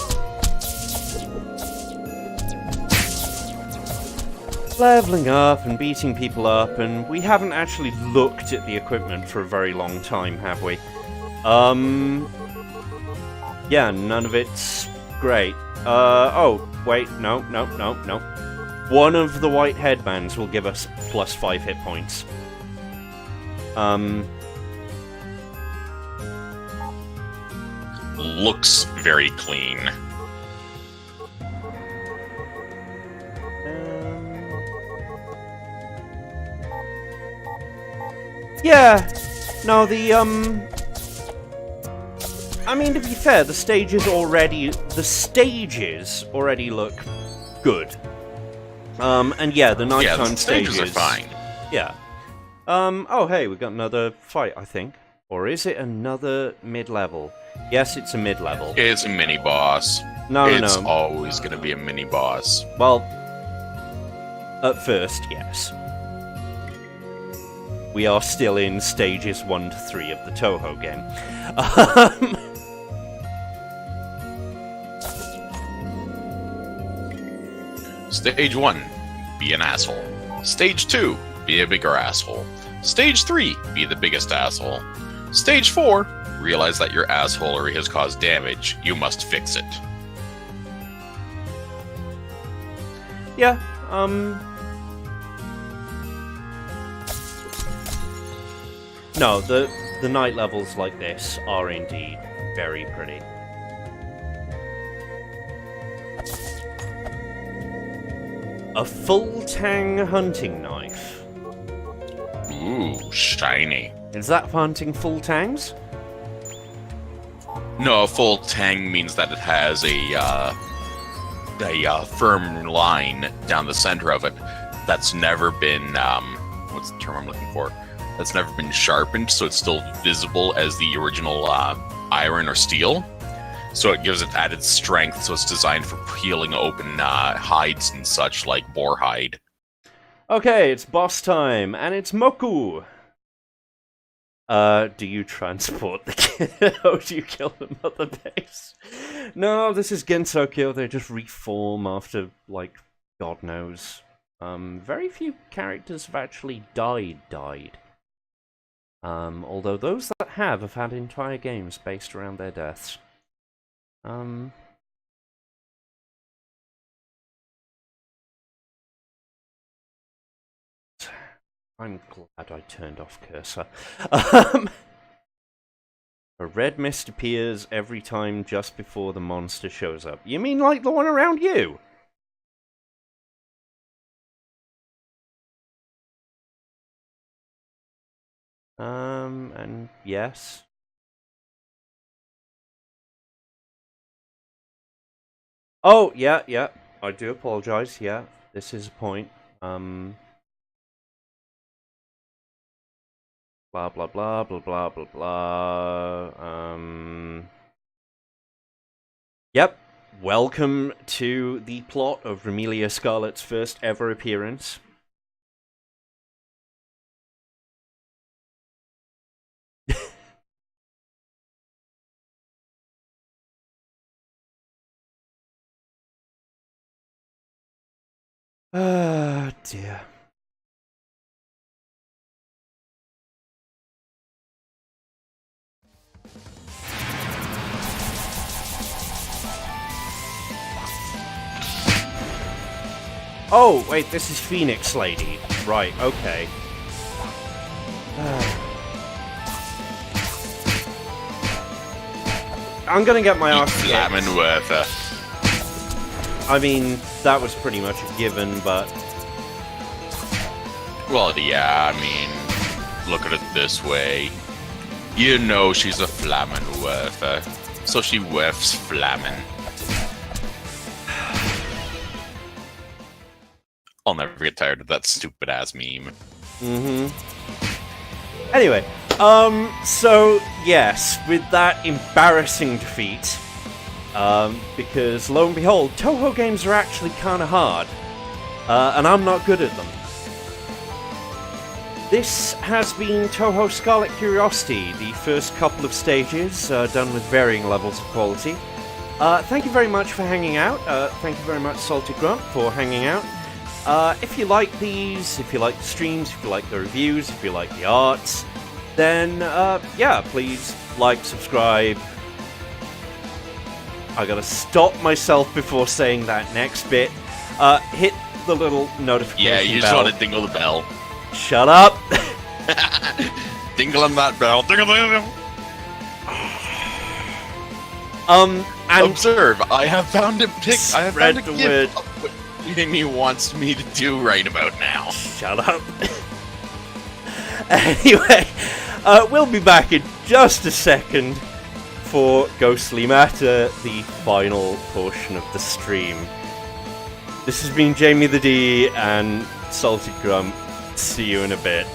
Speaker 1: Leveling up and beating people up, and we haven't actually looked at the equipment for a very long time, have we? Yeah, none of it's great. Oh, wait, no. One of the white headbands will give us plus 5 hit points.
Speaker 2: Looks very clean.
Speaker 1: Yeah. No, I mean, to be fair, the stages already look good. And yeah, the nighttime
Speaker 2: the stages are fine.
Speaker 1: Yeah. Oh hey, we got another fight, I think. Or is it another mid-level? Yes, it's a mid-level.
Speaker 2: It's a mini-boss.
Speaker 1: No.
Speaker 2: It's always gonna be a mini-boss.
Speaker 1: Well, at first, yes. We are still in stages 1 to 3 of the Touhou game.
Speaker 2: Stage 1, be an asshole. Stage 2, be a bigger asshole. Stage 3, be the biggest asshole. Stage 4, realize that your assholery has caused damage. You must fix it.
Speaker 1: Yeah, No, the night levels like this are indeed very pretty. A full tang hunting knife.
Speaker 2: Ooh, shiny.
Speaker 1: Is that for hunting full tangs?
Speaker 2: No, a full tang means that it has a firm line down the center of it that's never been, what's the term I'm looking for? That's never been sharpened, so it's still visible as the original iron or steel. So it gives it added strength, so it's designed for peeling open hides and such, like boar hide.
Speaker 1: Okay, it's boss time, and it's Moku! Do you transport the kid? Or do you kill them at the base? No, this is Gensokyo, they just reform after, like, God knows. Very few characters have actually died. Although those that have had entire games based around their deaths. I'm glad I turned off cursor. A red mist appears every time just before the monster shows up. You mean like the one around you? And yes. Oh, yeah. I do apologize. Yeah, this is a point. Blah blah blah blah blah blah blah. Yep. Welcome to the plot of Remelia Scarlet's first ever appearance. Ah, dear. Oh, wait, this is Phoenix Lady. Right, okay. I'm gonna get my ass kicked. I mean, that was pretty much a given, but...
Speaker 2: Well, yeah, I mean, look at it this way. You know she's a flamin' werfer, so she whiffs flamin'. I'll never get tired of that stupid-ass meme.
Speaker 1: Anyway, so, yes, with that embarrassing defeat, because, lo and behold, Touhou games are actually kinda hard, and I'm not good at them. This has been Touhou Scarlet Curiosity, the first couple of stages, done with varying levels of quality. Thank you very much for hanging out. Thank you very much, Salty Grunt, for hanging out. If you like these, if you like the streams, if you like the reviews, if you like the arts, then, yeah, please like, subscribe. I gotta stop myself before saying that next bit. Hit the little notification bell.
Speaker 2: Yeah, you just want to dingle the bell.
Speaker 1: Shut up!
Speaker 2: Dingle on that bell. Dingle, dingle.
Speaker 1: And
Speaker 2: observe, I have found a pick. I have found a
Speaker 1: the
Speaker 2: gift. What he wants me to do right about now.
Speaker 1: Shut up. Anyway, we'll be back in just a second for Ghostly Matter, the final portion of the stream. This has been Jamie the D and Salty Grump. See you in a bit.